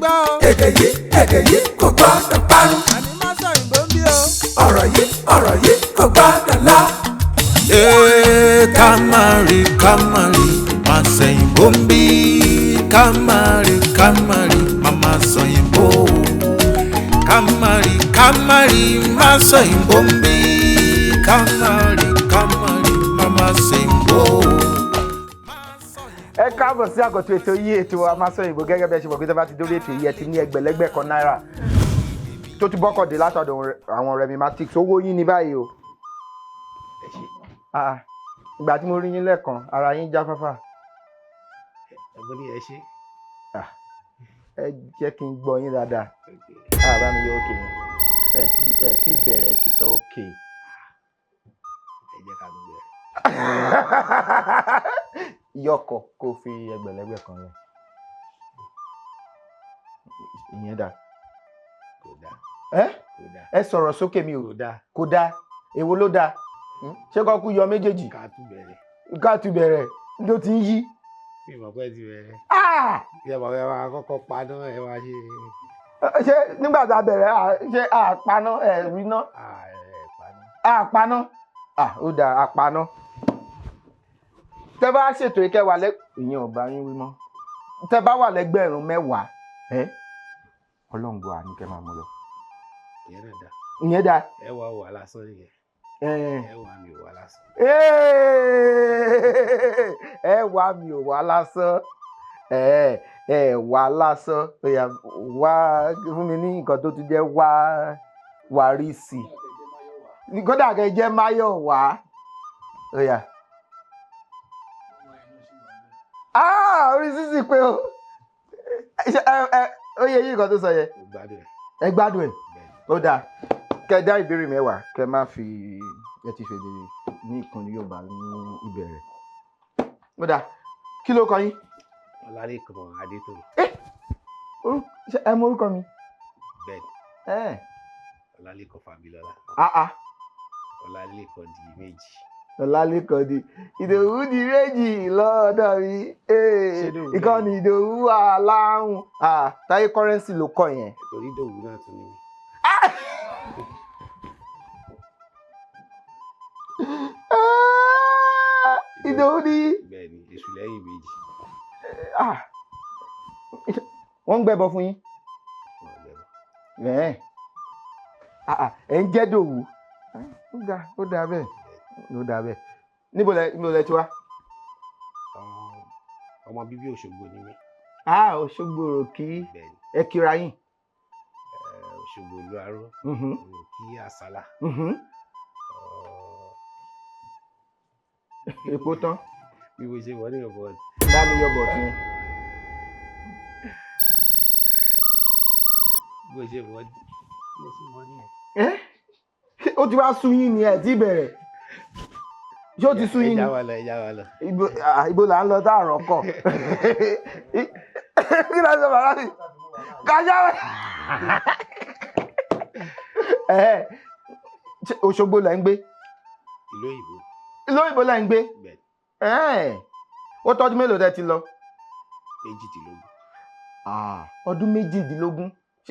gbọ́ o. èdè yìí kò gbọ́dọ̀ parun. àní Masoyinbo ń bí o. ọ̀rọ̀ yìí kò gbọ́dọ̀ lọ. Kamari Masoyinbo ń bí. Kamari Mama Soyinbo. Kamari Masoyinbo ń bí. Kamari Mama Soyinbo. Ẹ káàbọ̀ sí àkọ́tún ètò yìí ètò wa Masoyinbo gẹ́gẹ́ bí ẹ ṣe mọ̀ pé tẹ́ bá ti dórí ètò yìí ẹ ti ní ẹgbẹ̀lẹ́gbẹ̀ kan náírà tó ti bọ́kọ̀dé látọ̀dọ̀ àwọn remimatics owó yín ní báyìí o. Ìgbà tí mo rí yín lẹ́ẹ̀kan ara yín jáfáfá. Ẹ̀gbọ́n ní ẹ ṣe. Ẹ jẹ́ kí n gbọ́ yín dáadáa. Bá mi yọ òkè yẹn. Ẹ ti bẹ̀rẹ̀ ẹ ti sọ òkè. Ẹ jẹ́ ká gbogbo ẹ̀. Yọkọ̀ kó fi ẹgbẹ̀lẹ́gbẹ̀ kan lẹ̀. Ìyẹn dà. Kò dáa. Kò dáa. Ẹ sọ̀rọ̀ sókè mi o. Kò dáa. Kò dáa. Èwo ló dáa? Ṣé kọ́ kú yọ méjèèjì? Ká tún bẹ̀rẹ̀. Ká tún bẹ̀rẹ̀ ló ti ń yí. Mi ò mọ̀ pé ti bẹ̀rẹ̀. Ìyá bàbá ẹ máa kọ́kọ́ paná ẹ máa ṣe. Ṣé nígbà tá a bẹ̀rẹ̀ ṣé àpaná ẹ̀ rí ná? Paná. Àpaná. Ó dáa àpaná. Tẹ́ bá ṣètò ìkẹwàá ìyẹn ò bá yín wí mọ́. Tẹ́ bá wà lẹ́gbẹ̀rún mẹ́wàá Ọlọ́run gbọ́ àníkẹ́ máa mú lọ. Ìyẹn náà dáa. Ìyẹn dáa. Ẹ wá wà lásán nìyẹn. Ẹ wá mi ò wá lásán. Ẹ wá mi ò wá lásán. Ẹ wá lásán. Wá fún mi ní nǹkan tó tún jẹ́ wá rí sí i. Kódà kẹ́ jẹ́ máyọ̀ wá. Orí sísì pé o. Ó yẹ yí nǹkan tó sọ yẹ. Ẹ gbádùn ẹ̀. Ó dáa. Kẹ́ dá ìbéèrè mẹ́wàá kẹ́ má fi ẹ ti fèdè ní ìkànnì Yorùbá ní ìbẹ̀rẹ̀. Ó dáa. Kí ló kọ yín? Olalekan Adetoro. Ẹ mọ orúkọ mi? Bẹ́ẹ̀ni. Olalekan Fábílọ́lá. Olalekan di méjì. Olalekan di Ìdòwú di méjì lọ́dọ̀ mi. Ìkànnì Ìdòwú aláhùn. Táyé kọ́rẹ́nsì ló kọ yẹn. Torí Ìdòwú náà tún ní. Ìdòwú ni. Bẹ́ẹ̀ni, èṣù lẹ́yìn méjì. Wọ́n ń gbẹ́bọ fún yín. Ẹ̀ ń jẹ́ Dòwú. Ó dáa bẹ́ẹ̀. Níbo lẹ ti wá? Ọmọ bíbí Òṣogbo ni mí. Òṣogbo òkì. Bẹ́ẹ̀ni. Ẹ kíra yín. Òṣogbo ìlú Aró. Òkì Àsálà. Èpo tán. Bí mo ṣe wọ ní ọ̀bọ̀ ọ̀tí. Dáàbò yọ̀bọ̀ ọ̀tí yẹn. Bí mo ṣe wọ ní ẹ̀. Ó ti wá sú yín ni ẹ̀ tí bẹ̀rẹ̀. Ṣé ó ti sú yín ni? Ẹja wa lọ. Ibo là ń lọ dáàrọ̀ kọ̀. Kí ló ń sọ bàbá mi? Kájà wẹ̀. Òṣogbo là ń gbé. Ìlú Òyìnbó. Ìlú Òyìnbó là ń gbé. Bẹ́ẹ̀ni. Ó tọ́dún mélòó tẹ́ ti lọ? 18. Ọdún 18.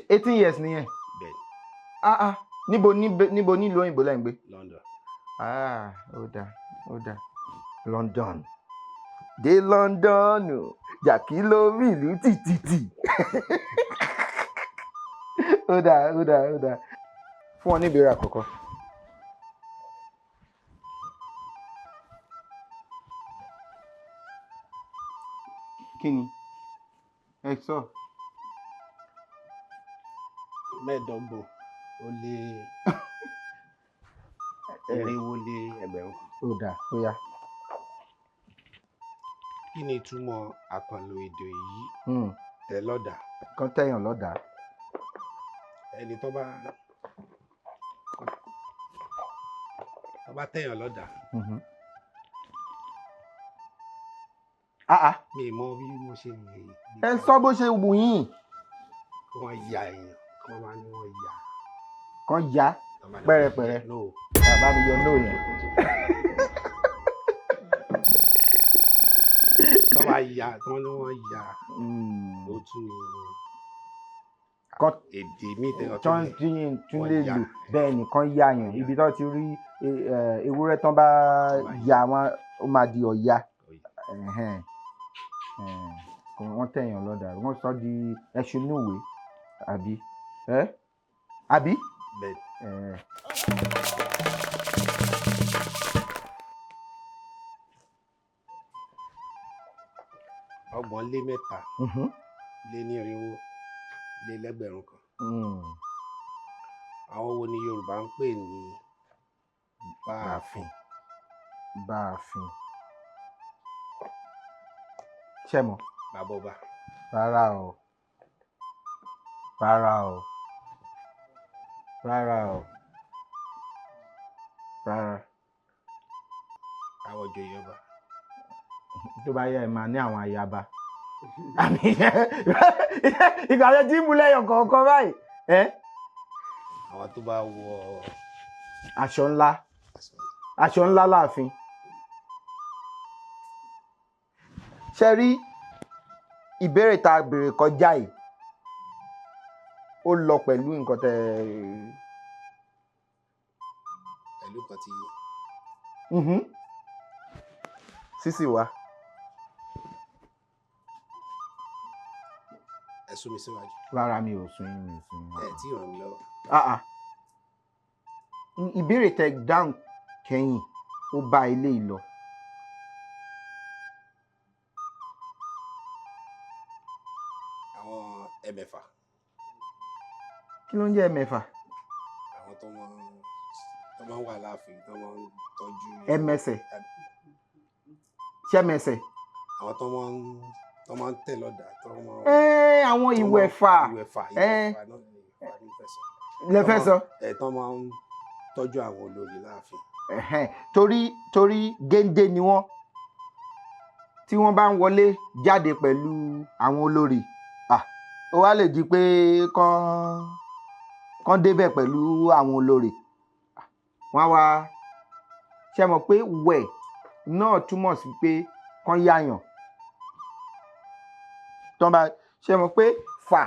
18 years nìyẹn. Bẹ́ẹ̀ni. Níbo nílùú Òyìnbó là ń gbé? London. Ó dáa. London. Dé London jàkí ló rí ìlú tìtìtì. Ó dáa. Fún wọn ní ìbéèrè àkọ́kọ́. Kí ni? Ẹ sọ. 15 ó lé irinwó lé ẹgbẹ̀rún. Ó dáa, ó yá. Kí ni ìtumọ̀ àkànlò èdè yìí? Tẹ́ lọ́dà. Kan tẹ̀yàn lọ́dà. Ẹni tó bá tẹ̀yàn lọ́dà. Mi mọ bí mo ṣe lè. Ẹ sọ bó ṣe wù yín. Kí wọ́n ya èèyàn, kí wọ́n máa ní wọ́n ya. Kan ya pẹ̀rẹ̀pẹ̀rẹ̀. Bàbá mi yọ nóò yẹn. Kọ́ máa ya, kí wọ́n ní wọ́n ya. Ó tún ní èdè míì tẹ́yàn tún lè lò bẹ́ẹ̀ nìkan yáyàn ibi tó ti rí ewúrẹ́ tán bá yà wọn ó máa di ọ̀ya wọ́n tẹ̀yàn lọ́dà wọ́n sọ di ẹṣinúwèé àbí àbí. ọgbọ̀n lé mẹ́ta lé ní irinwó lé lẹ́gbẹ̀rún kan. àwọn wo ni Yorùbá ń pè ní báàfin? Báàfin ṣé mọ̀? bàbá ọba. rárá o rárá o rárá o rárá. àwọn ìjòyè ọba. tó bá yẹ ẹ máa ní àwọn ayaba ìgbà tó ti ń mú lẹ́yọ̀ kọ̀ọ̀kan báyìí. àwọn tó bá wọ aṣọ ńlá láàfin. ṣe rí ìbéèrè tá a béèrè kọjá yìí ó lọ pẹ̀lú nǹkan tẹ. pẹ̀lú nǹkan tí. sísì wá. ẹ sún mi síwájú. rárá mi ò sún yín mi ò sún yín. ẹ tí ì ràn mí lọ́wọ́. ìbéèrè tẹ dáhùn kẹ́yìn ó bá ilé yìí lọ. àwọn ẹ̀mẹ̀fà. kí ló ń jẹ́ ẹ̀mẹ̀fà? àwọn tó máa ń wà láàfin tó máa ń tọ́jú. ẹ̀mẹsẹ̀ ṣẹ́mẹsẹ̀. àwọn tó máa ń tẹ̀ lọ́dà tó máa ń. àwọn ìwẹ̀fà. ìwẹ̀fà náà lẹ fẹ́ sọ. tó máa ń tọ́jú àwọn olórí láàfin. torí géńdé ni wọ́n tí wọ́n bá ń wọlé jáde pẹ̀lú àwọn olórí ó wá lè di pé kán débẹ̀ pẹ̀lú àwọn olórí wọ́n wá ṣe mọ̀ pé wẹ̀ náà túmọ̀ sí pé kán yáyàn tán bá ṣe mọ̀ pé fà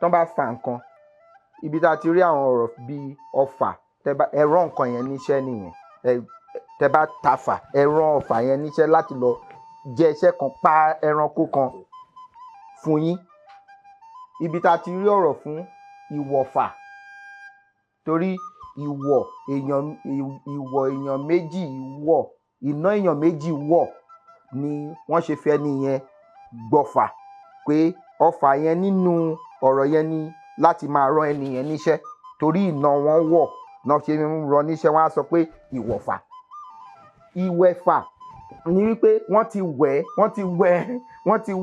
tán bá fa nǹkan ibi tá a ti rí àwọn ọ̀rọ̀ bíi ọfà ẹ̀rọ nǹkan yẹn níṣẹ́ nìyẹn tẹ bá tafà ẹ̀rọ ọfà yẹn níṣẹ́ láti lọ jẹ iṣẹ́ kan pa ẹranko kan fún yín ibi tá a ti rí ọ̀rọ̀ fún ìwọ̀fà torí ìwọ̀ èèyàn méjì wọ̀ iná èèyàn méjì wọ̀ ni wọ́n ṣe fẹ́ nìyẹn gbọ̀fà pé ọfà yẹn nínú ọ̀rọ̀ yẹn ni láti máa rán ẹni yẹn níṣẹ́ torí iná wọn wọ̀ náà ṣe ń rán níṣẹ́ wọ́n á sọ pé ìwọ̀fà. ìwẹ̀fà ni wípé wọ́n ti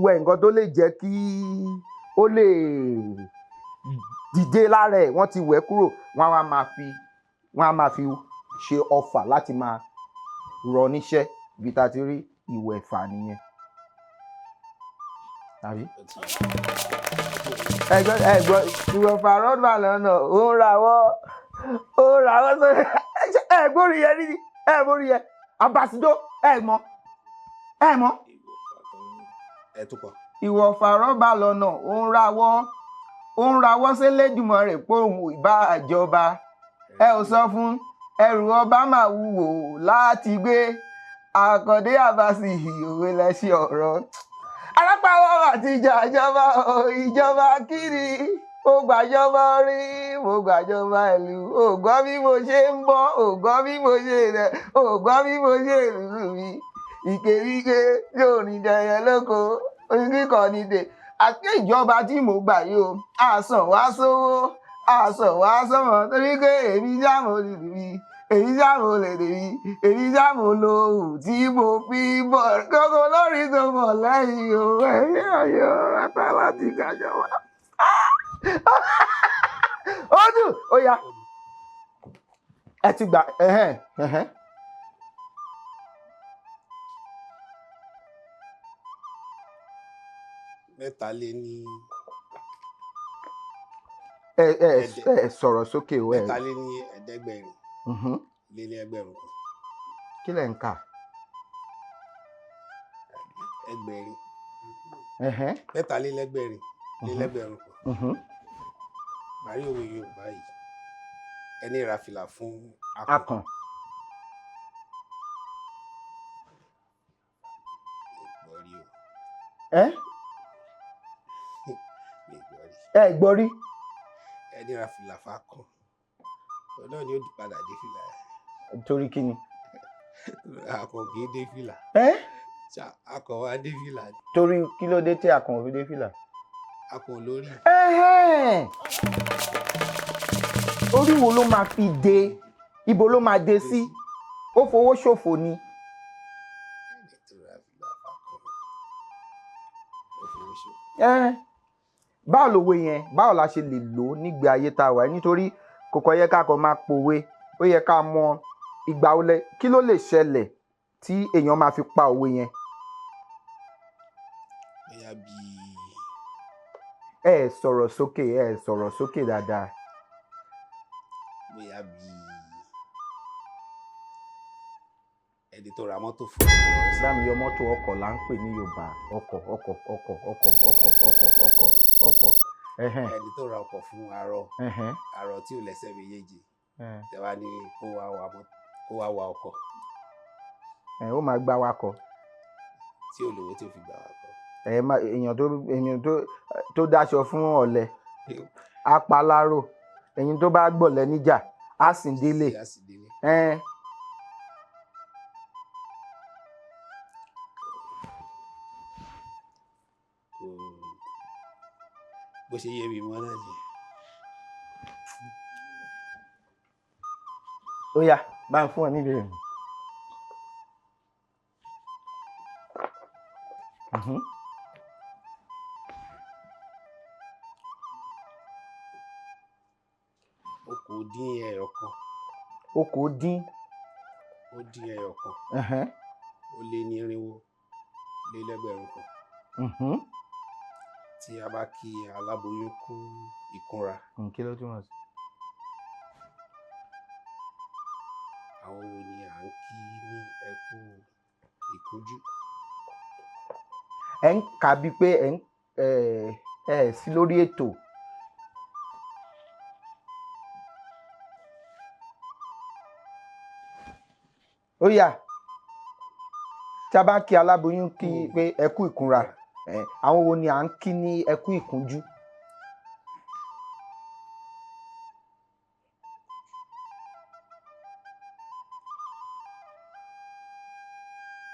wẹ̀ nǹkan tó lè jẹ́ kí ó lè dìde lára ẹ̀ wọ́n ti wẹ̀ kúrò wọ́n á máa fi ṣe ọfà láti máa rán níṣẹ́ ibi tá a ti rí ìwẹ̀fà nìyẹn. tàbí ẹgbọ́n ìwẹ̀fà rọ́bà lọ́nà ó ń rawọ́ sórí ẹgbórí yẹn rí ẹgbórí yẹn abasido ẹ̀mọ́. ìwọ̀fà rọ́bà lọ́nà ó ń rawọ́ sílẹ̀dùmọ̀ rẹ̀ pé òun ìbá àjọba ẹ ò sọ fún ẹrù ọba máa wúwo láti gbé àkàndé àbáṣì òwe lẹ́sẹ̀ ọ̀rọ̀ alápàwọ̀ àti ìjọba ìjọba kiri mo gbàjọba rí mo gbàjọba ìlú ògbọ́ bí mo ṣe ń bọ́ ògbọ́ bí mo ṣe rẹ̀ ògbọ́ bí mo ṣe lùlù mi ìkéríké yóò ní jẹyẹ lóko oníkíkọ ní dè àti ìjọba tí mo gbà yìí o àsàn wá sówó àsàn wá sọmọ torí pé èmi jáàmù lùlù mi èyí jáàmù lèdè mi èyí jáàmù lòhùn tí mo fi bọ̀ kókó lórí tó bọ̀ lẹ́yìn o ẹ̀yìn ayọ̀ rátá láti gàjọ wá. ó dùn ó yá ẹ ti gbà mẹ́ta lé ní. ẹ sọ̀rọ̀ sókè o. mẹ́ta lé ní ẹ̀ẹ́dẹ́gbẹ̀rin lé ní ẹgbẹ̀rún kan. kí lẹ̀ ń kà. ẹgbẹ̀rin. mẹ́ta lé lẹ́gbẹ̀rin lé lẹ́gbẹ̀rún kan. Màá rí òwe Yorùbá yìí. Ẹni ra fìlà fún akàn. Ìgbọ́rí o. Ẹ gbọ́ rí. Ẹni ra fìlà fákàn. Òun náà ni ó padà dé fìlà. Torí kí ni? Akàn kì í dé fìlà. Akàn wa dé fìlà. Torí kí ló dé tí akàn ò fi dé fìlà? Akàn lórí. Orí wo ló máa fi dé? Ibo ló máa dé sí? Ó fowó ṣòfò ni. Ẹni tó ra fìlà fákàn. Ó fowó ṣòfò. Báwo lòwe yẹn, báwo la ṣe lè lò ó nígbé ayé tá a wà nítorí kò kọ́ yẹ ká kọ́ máa pòwe, ó yẹ ká mọ ìgbà wo kí ló lè ṣẹlẹ̀ tí èèyàn máa fi pa òwe yẹn. Bóyá bí. Ẹ sọ̀rọ̀ sókè dáadáa. Bóyá bí ẹni tó ra mọ́tò fún mi. Dámi yọ mọ́tò ọkọ̀ là ń pè ní Yorùbá. Ọkọ̀. Ẹni tó ra ọkọ̀ fún arọ tí ò lẹ́sẹ̀ méjèèjì. Tẹ wá ní kó wá wa ọkọ̀. Ó máa gbá wakọ̀. Tí ò lówó tí ò fi gbà wakọ̀. Èèyàn tó dáṣọ fún ọ̀lẹ apaláró, ẹ̀yin tó bá gbọ̀lẹ níjà á sì délé. Bó ṣe yé mi mọ́ náà ni. Ó yá, bá ń fún ọ níbi rẹ̀. Okòó dín ẹyọ kan. Okòó dín. Ó dín ẹyọ kan. Ó lé ní irinwó lé lẹ́gbẹ̀rún kan. Tí a bá kí aláboyún kú ìkunra. Kí ló túmọ̀ sí? Àwọn wo ni à ń kí ní ẹkú ìkúnjú? Ẹ ń kà bíi pé ẹ sí lórí ètò. Ó yá, tí a bá kí aláboyún kí pé ẹkú ìkunra, àwọn wo ni à ń kí ní ẹkú ìkúnjú?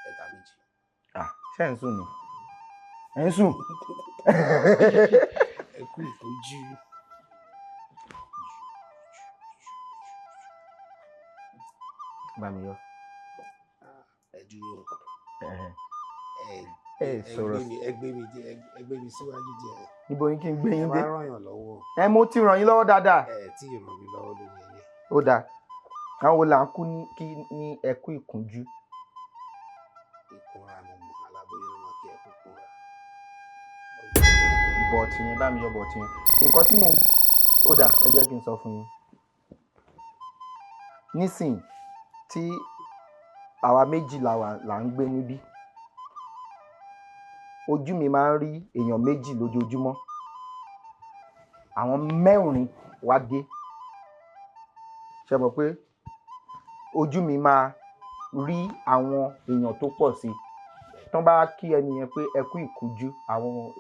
Ẹ̀ta méjì. Ṣé ẹ̀ ń sùn ni? Ẹ̀ ń sùn. Ẹkú ìkúnjú. Bá mi yọ. Ẹ dúró. Sọ̀rọ̀. Ẹgbẹ́ mi síwájú díẹ̀. Níbo ni kí n gbé yín dé? Ẹ máa ràn yàn lọ́wọ́. Mo ti ràn yín lọ́wọ́ dáadáa. Tí ì ràn mí lọ́wọ́ lórí ẹyẹ. Ó dáa. Àwọn wo là ń kí ní ẹkú ìkúnjú? Ìkunra mo mọ̀, aláboyún ló máa kí ẹkú ìkunra. Bọ̀tì yẹn, bá mi yọ bọ̀tì yẹn. Nǹkan tí ó dáa, ẹ jẹ́ kí n sọ fún yín. Nísìnyí tí àwa méjì là ń gbé níbí, ojú mi máa ń rí èèyàn méjì lójoojúmọ́. Àwọn mẹ́rin wá dé. Ṣé mọ̀ pé ojú mi máa rí àwọn èèyàn tó pọ̀ sí i. Tán bá kí ẹni yẹn pé ẹkú ìkúnjú, àwọn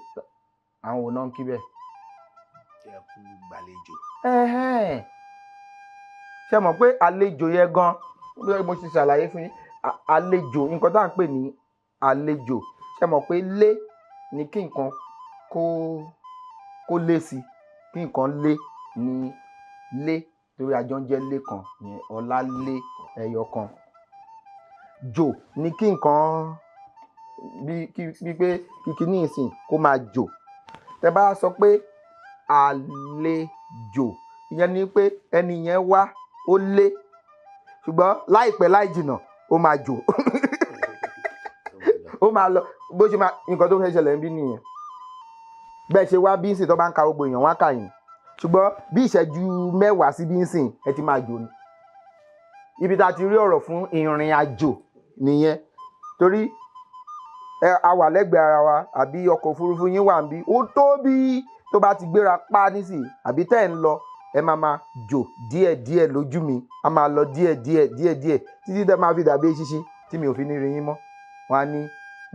wo náà ń kí bẹ́ẹ̀? Ẹkú gbàlejò. Ṣé mọ̀ pé àlejò yẹn gan, mo ti ṣàlàyé fún yín, àlejò, nǹkan tá à ń pè ní àlejò. Ṣé mọ̀ pé lé ni kí nǹkan kó lé sí, kí nǹkan lé ní lé, torí àjọ ń jẹ́ lé kan yẹn, ọlá lé ẹyọ kan. Jò ni kí nǹkan bí pé kíkiní ìsìn kó máa jò. Tẹ bá sọ pé àlejò, ìyẹn ni pé ẹni yẹn wá ó lé, ṣùgbọ́n láìpẹ́ láì jìnnà ó máa jò. Ó máa lọ bó ṣe máa, nǹkan tó fẹ́ ṣẹlẹ̀ ń bí nìyẹn. Bẹ́ẹ̀ ṣe wá bí ń sìn tó bá ń ka gbogbo èèyàn wá kà yín, ṣùgbọ́n bí ìṣẹ́jú 10 sí bí ń sìn ẹ ti máa jò ni. Ibi tá a ti rí ọ̀rọ̀ fún ìrìn àjò nìyẹn. Torí a wà lẹ́gbẹ̀ẹ́ ara wa àbí ọkọ̀ òfurufú yín wà níbí ó tóbi tó bá ti gbéra pa nísìnyí àbí tẹ́ ẹ̀ ń lọ ẹ máa jò díẹ̀díẹ̀ lójú mi a máa lọ díẹ̀díẹ̀ títí tẹ́ máa fi dàbí eṣinṣin tí mi ò fi ní rí yín mọ́ wọ́n á ní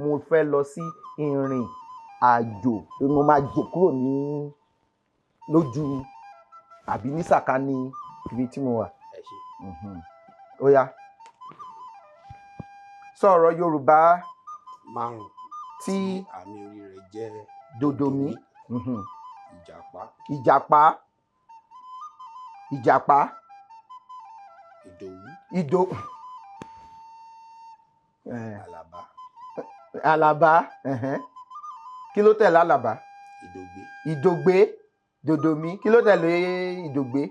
mo fẹ́ lọ sí ìrìn àjò mo máa jò kúrò ní lójú àbí ní sàkání ibi tí mo wà. Ó yá sọ̀rọ̀ Yorùbá márùn tí àmì orí rẹ̀ jẹ́ dòdòmí. Ìjàpá. Ìdòwú. Àlàbá. Kí ló tẹ̀lé àlàbá? Ìdògbé. Dòdòmí. Kí ló tẹ̀lé ìdògbé?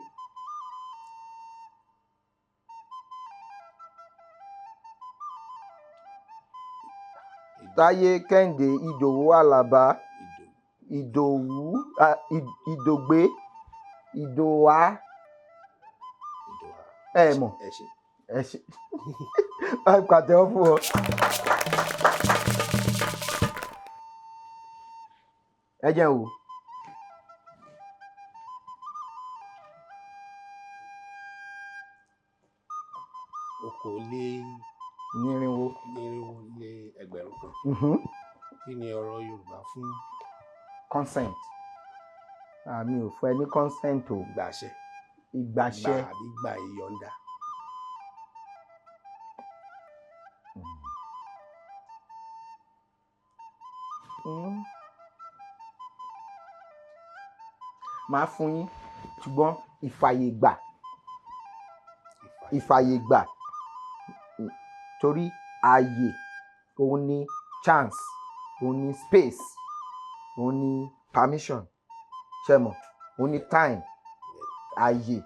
Táyé, Kẹ́hìndé, Ìdòwú, Àlàbá, Ìdòwú, Ìdògbé, Ìdòwá. Ẹ mọ̀. Ẹ ṣé. Pàtẹ́wọ́ fún ọ. Ẹ jẹ́ wò. Okòó-lé-nírínwó lé ẹgbẹ̀rún kan. Kí ni ọ̀rọ̀ Yorùbá fún consent? Mi ò fún ẹ ní consent o. Ìgbàṣẹ. Gbà àbí gbà ìyọ̀ǹda. Màá fún yín ṣùgbọ́n ìfàyègbà torí ààyè òun ni chance òun ni space òun ni permission ṣé mọ̀ òun ni time ààyè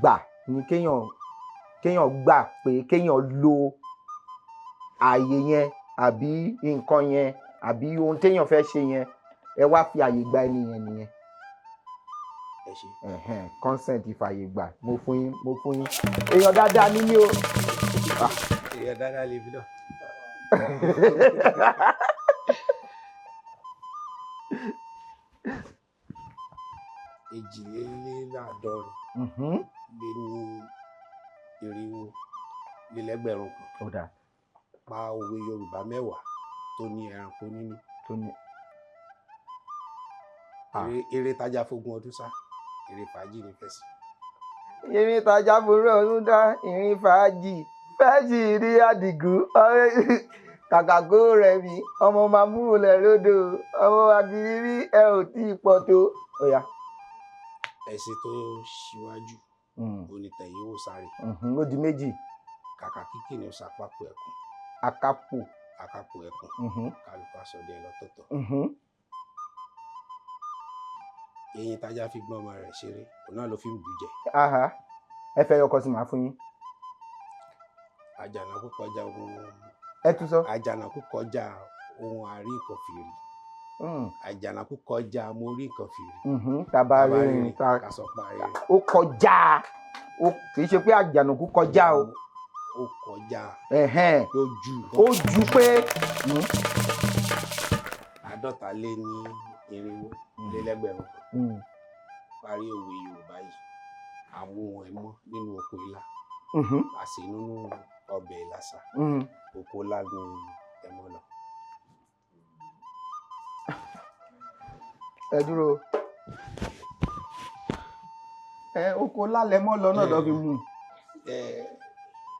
gbà ni kéèyàn gbà pé kéèyàn lo ààyè yẹn àbí nǹkan yẹn àbí ohun téèyàn fẹ́ ṣe yẹn ẹ wá fi ààyè gba ẹni yẹn nìyẹn. Consent ìfàyè gbà mo fún yín èèyàn dáadáa ní mí o. Èèyàn dáadáa lè fi náà. Èjìléláàádọ́rin lé ní irinwó lé lẹ́gbẹ̀rún kan. Pa òwe Yorùbá mẹ́wàá tó ní ẹranko nínú. Eré tajà fógun ọdún sá eré fàájì ní fẹsí. Eré tajà fógun ọdún dá ìrìn fàájì fẹsí rí Àdìgún kàkà kó rẹ̀ mí ọmọ mamúrò lẹ̀ lódò ọmọ agiri ẹ ò tí ì pọ̀ tó. Ẹ̀sìn tó ṣíwájú onítẹ̀yìn wò sáré. Ó di méjì. Kàkà kíkì ni ó ṣàpapọ̀ ẹ̀kún. Àkápò ẹ̀kún. Kálukú aṣọdẹ lọ́tọ̀ọ̀tọ̀. Eyín tájá fi gbọ́n ọmọ rẹ̀ ṣeré òun náà ló fi ń bù jẹ. Ẹ fẹ́ yọkọ sí màá fún yín. Àjànàkú kọjá ohun. Ẹ tún sọ. Àjànàkú kọjá ohun àrí nǹkan fìrí. Àjànàkú kọjá mo rí nǹkan fìrí. Tàbá rìnrìn ká sọ parí rẹ̀. Ó kọjá kì í ṣe pé àjànàkú kọjá o. Ó kọjá. Ó ju pé. 50 lé ní irinwó lé lẹ́gbẹ̀rún kan. Parí òwe Yorùbá yìí àwọn ohun ẹ̀mọ́ nínú oko ilá àsè nínú ọbẹ̀ ìlàsà oko ilá ní ẹ̀mọ́ lọ. Ẹ dúró oko ilá lẹ́mọ́ lọ náà lọ fi mú.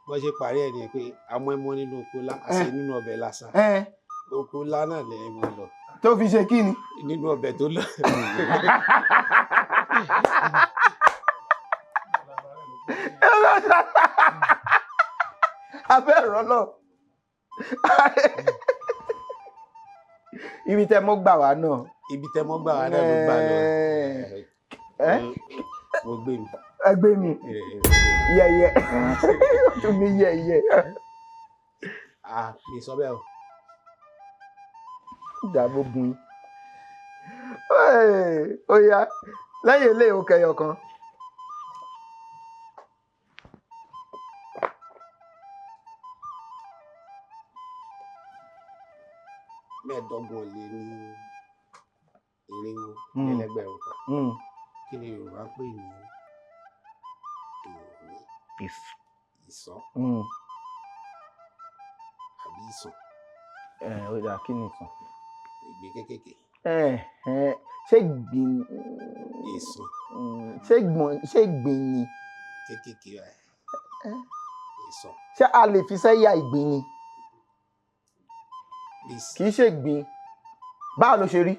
Bọ́n ṣe parí ẹ̀ ni pé àmọ́ ẹ̀mọ́ nínú oko ilá àsè nínú ọbẹ̀ ìlàsà oko ilá náà lẹ́mọ́ lọ. Tó fi ṣe kí ni? Nínú ọbẹ̀ tó lọ. Abẹ́ ẹ̀rọ náà. Ibi tẹ́ mọ́ gbà wá náà. Ibi tẹ́ mọ́ gbà wá náà ló gbà lọ. Mo gbé mi. Ẹ gbé mi. Yẹ̀yẹ̀. Tún mi yẹ̀yẹ̀. Mi sọ bẹ́ẹ̀ o. Ìdààmú gun yín. Ó yá lẹ́yìn eléyìí ó kẹyọ kan. ọgbọ̀n lé ní irinwó lẹ́lẹ́gbẹ̀rún kan. Kí ni Yorùbá pè ní ìsọ̀ àbí ìsàn? Ó dà, kí ni ìsàn? Ìgbín kékèké. Ṣé gbìn? Ìsàn. Ṣé gbìn ni? Kékèké rẹ̀. Ìsàn. Ṣé a lè fi sẹ́yà ìgbín ni? Kì í ṣe gbìn. Báwo ló ṣe rí?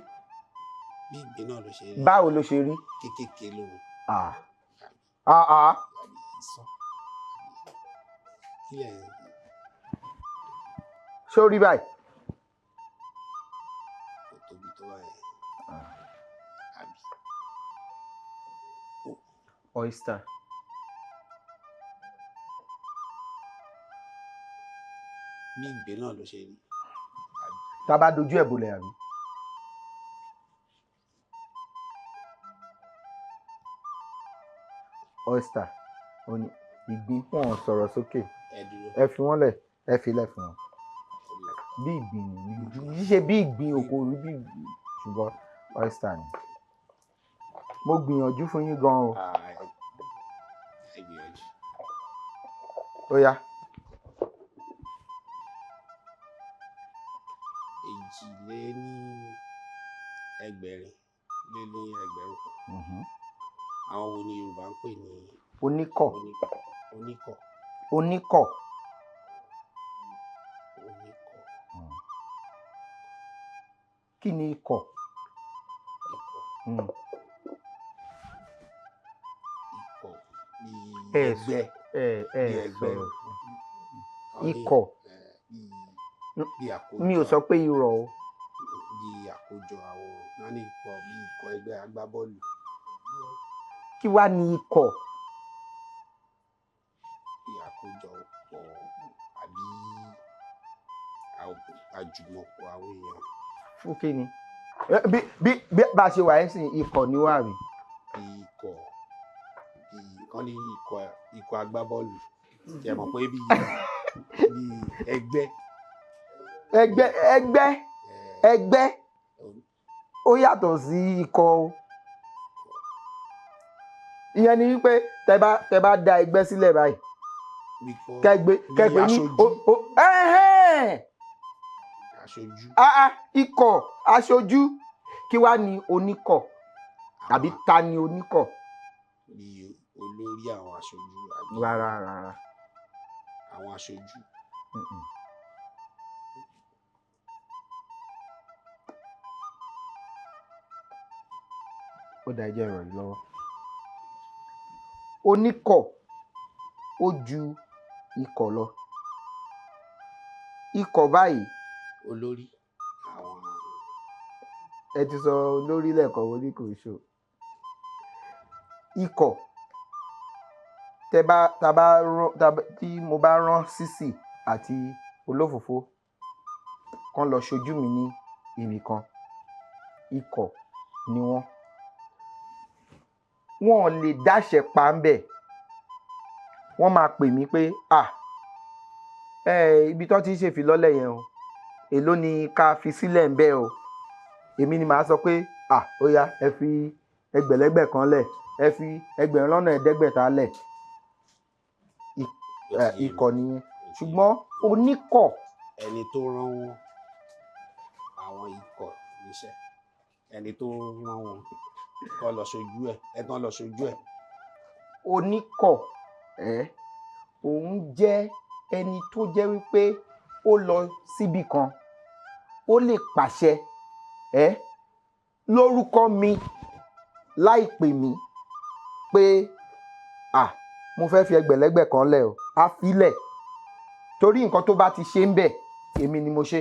Bí ìgbín náà ló ṣe rí. Báwo ló ṣe rí? Kékèké lòun. Ìsàn. Kí lẹ̀? Ṣé ó rí báyìí? Kò tóbi tó báyìí. Àbí. Oyster. Bí ìgbín náà ló ṣe rí. Tá a bá dojú ẹ̀ bolẹ̀ àbí? Oyster. Ìgbín wọn sọ̀rọ̀ sókè. Ẹ fi wọ́n lẹ̀, ẹ fi lẹ̀ fún wọn. Bí ìgbín ni, ṣíṣe bí ìgbín oko rí bí ìgbín, ṣùgbọ́n oyster ni. Mo gbìyànjú fún yín gan o. Ẹ gbìyànjú. Ó yá. 2,800 kan. Àwọn wo ni Yorùbá ń pè ní oníkọ̀? Oníkọ̀. Oníkọ̀. Kí ni ikọ̀? Ikọ̀ bí ẹgbẹ́. Sọ̀rọ̀. Ikọ̀. Bí àkójọ. Mi ò sọ pé irọ́ o. Bí àkójọ àwọn náà ní ikọ̀, bí ikọ̀ ẹgbẹ́ agbábọ́ọ̀lù. Kí wá ní ikọ̀? Bí àkójọpọ̀ àbí àjùmọ̀pọ̀ àwọn èèyàn. Fún kí ni? Bí bá a ṣe wà ẹ́ sìn, ikọ̀ ni wà rí. Ikọ̀ kan ní ikọ̀ agbábọ́ọ̀lù. Ṣé ẹ mọ̀ pé bí ẹgbẹ́. Ẹgbẹ́ ó yàtọ̀ sí ikọ̀ o. Ìyẹn ni wípé tẹ bá da ẹgbẹ́ sílẹ̀ báyìí. Kẹgbẹ́ ní aṣojú. Ikọ̀ aṣojú. Kí wá ní oníkọ̀? Àbí ta ni oníkọ̀? Bí olórí àwọn aṣojú. Rárá. Àwọn aṣojú. Ó dá ẹjẹ́ rẹ̀ lọ́wọ́. Oníkọ̀ ó ju ikọ̀ lọ. Ikọ̀ báyìí. Olórí àwọn. Ẹ ti sọ olórí lẹ́ẹ̀kan, wọ́n ní kò ṣó. Ikọ̀ tí mo bá rán Sísì àti Olófòfó kán lọ ṣojú mi ní ibì kan, ikọ̀ ni wọ́n. Wọ́n lè dáṣẹ pa ń bẹ̀. Wọ́n máa pè mí pé ibi tó ti ń ṣe ìfilọ́lẹ̀ yẹn o, èló ni ká fi sílẹ̀ ń bẹ̀ o. Èmi ni màá sọ pé ó yá, ẹ fi ẹgbẹ̀lẹ́gbẹ̀ kan lẹ̀, ẹ fi 1,500 lẹ̀. Ikọ̀ nìyẹn. Ṣùgbọ́n oníkọ̀. Ẹni tó rán wọn àwọn ikọ̀ níṣẹ́. Ẹni tó rán wọn kó lọ ṣojú ẹ̀. Ẹ̀tàn lọ ṣojú ẹ̀. Oníkọ̀ òun jẹ́ ẹni tó jẹ́ wípé ó lọ síbì kan, ó lè pàṣẹ lórúkọ mi láì pè mí pé mo fẹ́ fi ẹgbẹ̀lẹ́gbẹ̀ kan lẹ̀ o. A fi lẹ̀ torí nǹkan tó bá ti ṣe ń bẹ̀, èmi ni mo ṣe.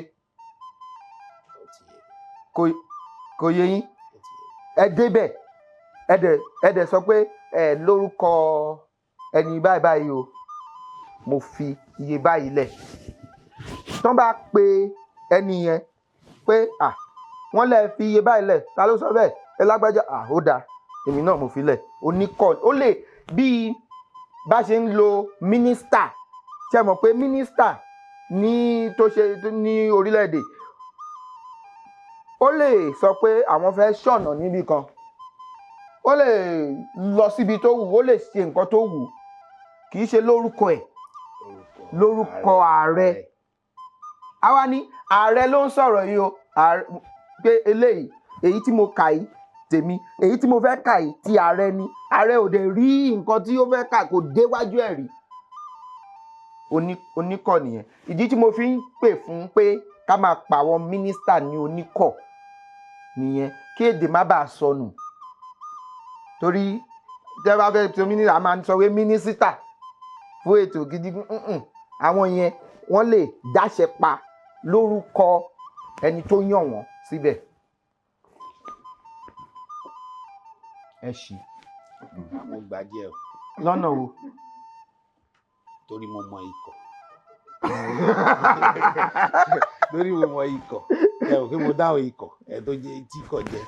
Kò yé yín? Ẹ débẹ̀ ẹ dẹ̀ sọ pé lórúkọ ẹni báyìí o, mo fi iye báyìí lẹ̀. Tán bá pe ẹni yẹn pé wọ́n lè fi iye báyìí lẹ̀, ta ló sọ bẹ́ẹ̀? Ẹ lágbájá. Ó dáa, èmi náà mo fi lẹ̀. Oníkọ̀ ó lè bí bá ṣe ń lo mínísítà. Ṣé ẹ mọ̀ pé mínísítà ní tó ṣe ní orílẹ̀-èdè ó lè sọ pé àwọn fẹ́ ṣọ̀nà níbì kan ó lè lọ síbi tó wù ó lè ṣe nǹkan tó wù kì í ṣe lórúkọ ẹ̀ lórúkọ ààrẹ àwa ní ààrẹ ló ń sọ̀rọ̀ yìí o pé eléyìí èyí tí mo kà yìí tèmi èyí tí mo fẹ́ kà yìí ti ààrẹ ni ààrẹ ò dẹ̀ rí nǹkan tí ó fẹ́ kà kò déwájú ẹ̀ rí oníkọ̀ nìyẹn ìdí tí mo fi ń pè fún pé ká máa pa àwọn mínísítà ní oníkọ̀ nìyẹn kí èdè má bàa sọnù torí tẹ́ bá fẹ́ tó mínísítà máa ń sọ pé mínísítà fún ètò gidi àwọn yẹn wọ́n lè dáṣẹ pa lórúkọ ẹni tó yàn wọ́n síbẹ̀ ẹ ṣì. mo gbà díẹ̀ o. lọ́nà wo. torí mo mọ ikọ̀. torí mo mọ ikọ̀ ẹ ò kí mo dáhùn ikọ̀ ẹ tó jẹ tí kò jẹ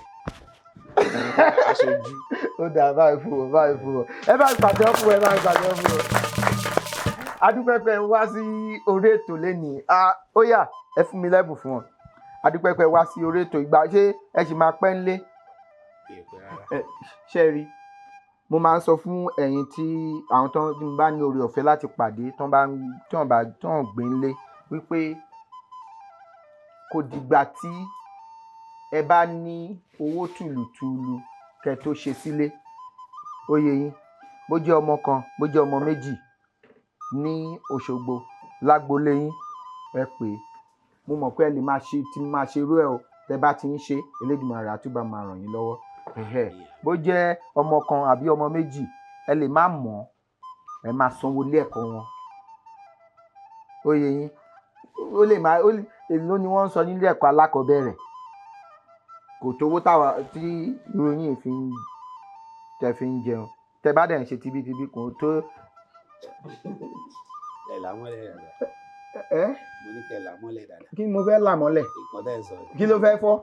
aṣojú. ó dáa báyìí fún ọ báyìí fún ọ ẹ bá gbàdúrà fún ẹ bá gbàdúrà fún ọ. adúpẹ́pẹ́ wá sí orí ètò lénìí ó yá ẹ fún mi lẹ́bùn fún ọ adúpẹ́pẹ́ wá sí orí ètò ìgbà ṣé ẹ sì máa pẹ́ ńlé. ṣe rí mo máa ń sọ fún ẹ̀yin tí àwọn tó ń bá ní oore ọ̀fẹ́ láti pàdé tó ń gbé ńlé wípé kò dìgbà tí ẹ bá ní owó tùlùtùlù kẹ́ tó ṣe sílé ó yé yín bó jẹ́ ọmọ kan bó jẹ́ ọmọ méjì ní Òṣogbo lágbolé yín ẹ pè é mo mọ̀ pé ẹ lè máa ṣe irú ẹ̀ o tẹ́ bá ti ń ṣe Elédùmarè á túbọ̀ máa ràn yín lọ́wọ́ bó jẹ́ ọmọ kan àbí ọmọ méjì ẹ lè má mọ̀ ẹ máa sanwó ilé ẹ̀kọ́ wọn ó yé yín ó lè máa èlò ni wọ́n ń sọ nílé ẹ̀kọ́ alákọ̀ọ́bẹ̀rẹ̀ kò tówó táwa tí ìròyìn tẹ fi ń jẹun tẹ bá dẹ̀ ń ṣe tibítibí kò tó. ẹ là mọ́lẹ̀ dáadáa. ẹ mo ní kẹ́ là mọ́lẹ̀ dáadáa. kí ni mo fẹ́ là mọ́lẹ̀. ìkọ́tẹ́ sọ. kí ló fẹ́ fọ́.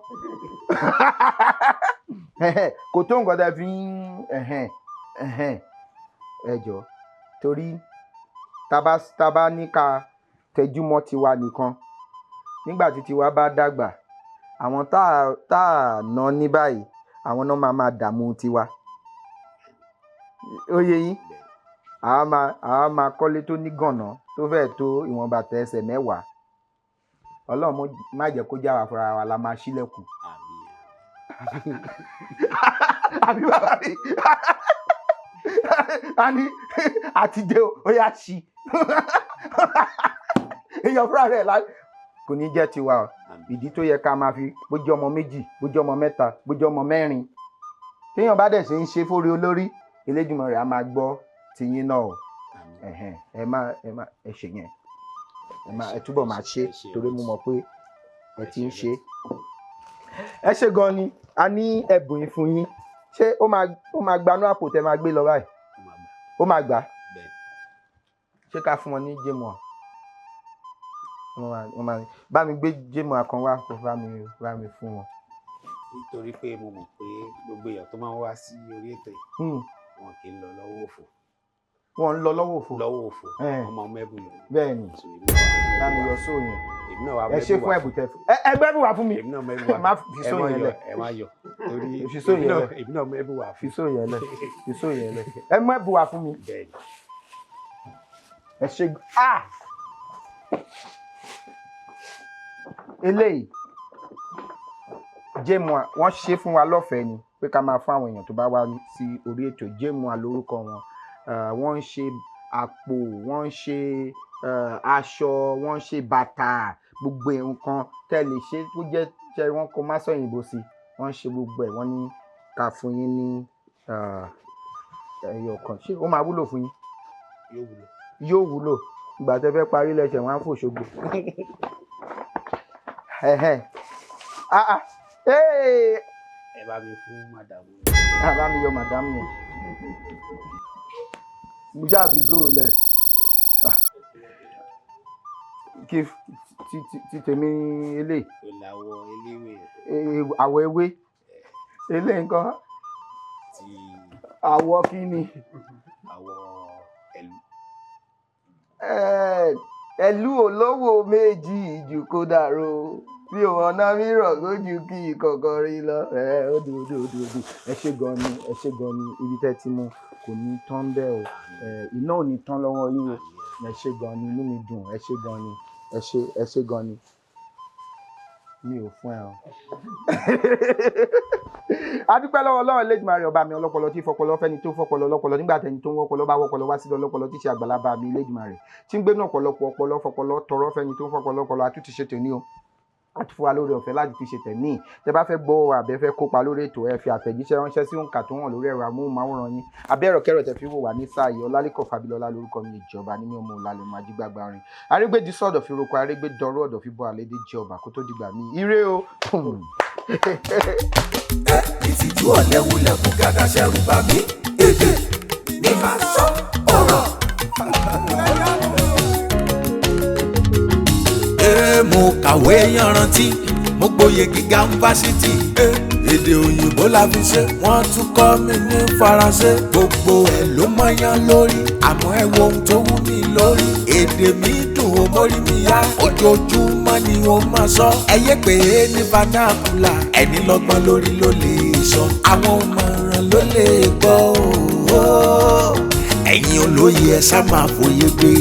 kò tó nǹkan tẹ fi ń ẹ jọ torí tá bá ní ká tẹjúmọ́ tiwa nìkan nígbà tí tiwa bá dàgbà àwọn tá a ná ní báyìí àwọn náà máa dààmú tiwa ó yé yín àá máa kọ́lé tó ní gànà tó fẹ́ẹ̀ tó ìwọ̀nba tẹ ẹsẹ̀ mẹ́wàá Ọlọ́run má jẹ́ kó já wa fúnra wa la máa ṣílẹ̀kùn. àbí bàbá mi a ní àtijọ́ ó yá sí èèyàn fúnra rẹ̀ kò ní jẹ́ tiwa o ìdí tó yẹ ká máa fi bójú ọmọ méjì bójú ọmọ mẹ́ta bójú ọmọ mẹ́rin téèyàn bá dẹ̀ ṣe ń ṣe fórí olórí Elédùmarè á máa gbọ́ tiyín náà o ẹ ṣe yẹn ẹ túbọ̀ máa ṣe torí mo mọ̀ pé ẹ ti ń ṣe ẹ ṣe gan ni a ní ẹ̀bùn yìí fún yín ṣé ó máa gbanú àpò tẹ máa gbé lọ báyìí ó máa gbà ṣé ká fún wọn ní jémọ̀ bá mi gbé jémọ̀ kan wá kó bá mi fún wọn. nítorí pé mo mọ̀ pé gbogbo èèyàn tó máa ń wá sí orí ètò yìí wọn kì í lọ lọ́wọ́ òfò. wọn ń lọ lọ́wọ́ òfò. lọ́wọ́ òfò ọmọ mẹ́bù lọ. bẹ́ẹ̀ ni láti yọ sóyún èmi náà wà ẹ ṣe fún ẹ̀bùn tẹ fún ẹgbẹ́ ẹ̀bùn wà fún mi. èmi náà mẹ́bù wà má fi sóyún yẹn lẹ. ẹ má yọ torí èmi náà mẹ́bù wà fún. fi sóyún yẹn lẹ fi sóyún yẹn lẹ ẹ mú ẹ̀bùn wà fún mi. ẹ ṣe eléyìí jémùà wọ́n ṣe fún wa lọ́fẹ̀ẹ́ ni pé ká máa fún àwọn èèyàn tó bá wá sí orí ètò jémùà lórúkọ wọn wọ́n ń ṣe àpò wọ́n ń ṣe aṣọ wọ́n ń ṣe bàtà gbogbo nǹkan tẹ́ lè ṣe tó jẹ́ ṣe wọ́n kó Masoyinbo sí wọ́n ń ṣe gbogbo ẹ̀ wọ́n ní ká fún yín ní ẹyọ kan ṣé ó máa wúlò fún yín. yóò wúlò ìgbà tẹ́ fẹ́ parí lẹ́sẹ̀ wọn á fòṣogbo. ẹ bá mi fún màdàmú. bá mi yọ màdàmú yẹn mo já àbí zoo lẹ kí ti tèmi eléyìí. ìlàwọ̀ eléwé. àwọ̀ ewé eléyìí nǹkan. àwọ̀ kí ni. àwọ̀ ẹ̀lú. ẹ̀lú olówó méjì jù kó dàrú mi ò ọ̀nà mìíràn lójú kí ìkọ̀kọ̀ rí lọ odò. Ẹ ṣé gan ni ibi tẹ́ ti mú kò ní tán bẹ́ẹ̀ o iná ò ní tán lọ́wọ́ yín o ẹ ṣé gan ni inú mi dùn ẹ ṣé gan ni ẹ ṣé gan ni mi ò fún ẹ o. Adúpẹ́ lọ́wọ́ Ọlọ́run Elédùmarè ọba mi ọlọ́pọlọ tí fọpọlọ fẹ́ni tó fọpọlọ lọ́pọlọ nígbà tẹni tó ń wọ́pọlọ bá wọ́pọlọ wá sí ọlọ́pọlọ tí ṣe àgbàlagbà mi Elédùmarè tí ń gbénú ọ̀pọ̀lọpọ̀ ọpọlọ fọpọlọ tọrọ fẹ́ni tó ń fọpọlọ ọpọlọ àtúntì ṣe tèmi o àti fún wa lórí ọ̀fẹ́ láti ti ṣe tẹ̀mí tẹ́ bá fẹ́ gbọ́ àbẹ́ fẹ́ kópa lórí ètò ẹ fi àtẹ̀jíṣẹ́ ránṣẹ́ sí òǹkà tó hàn lórí ẹ̀rọ amóhùnmáwòrán yín abẹ́rọ̀ kẹ́rọ̀ tẹ́ fi wò wá ní sáà yìí Ọlálékan Fábílọ́lá lórúkọ mi ìjọba ní mi ọmọ Ọlálẹ̀ ọmọ ajígbàgbà rìn arégbèdì sọ̀dọ̀ fi roko arégbè dọ̀rọ̀ ọ̀dọ̀ fi bọ́ àlédè jẹ ọba kó tó dìgbà mí ire o. ìtìjú ọ̀lẹ́wulẹ̀ kú gàdá ṣẹ́rù bà mí èdè ní máa sọ ọ̀rọ̀. Mo kàwé yanrantí mo gboyè gíga yunifásitì èdè òyìnbó la fi ṣe wọ́n tún kọ́ mi ní faransé gbogbo ẹ̀ ló mọyán lórí àmọ́ ẹ wo ohun tó wú mi lórí èdè mi dùn ó mórí mi yá ojoojúmọ́ ni ó máa sọ ẹyẹ pé ní vernacular ẹni lọ́gbọ́n lórí ló lè sọ àwọn ọmọràn ló lè gbọ́ ẹ̀yin olóye ẹ sá máa fòye gbé.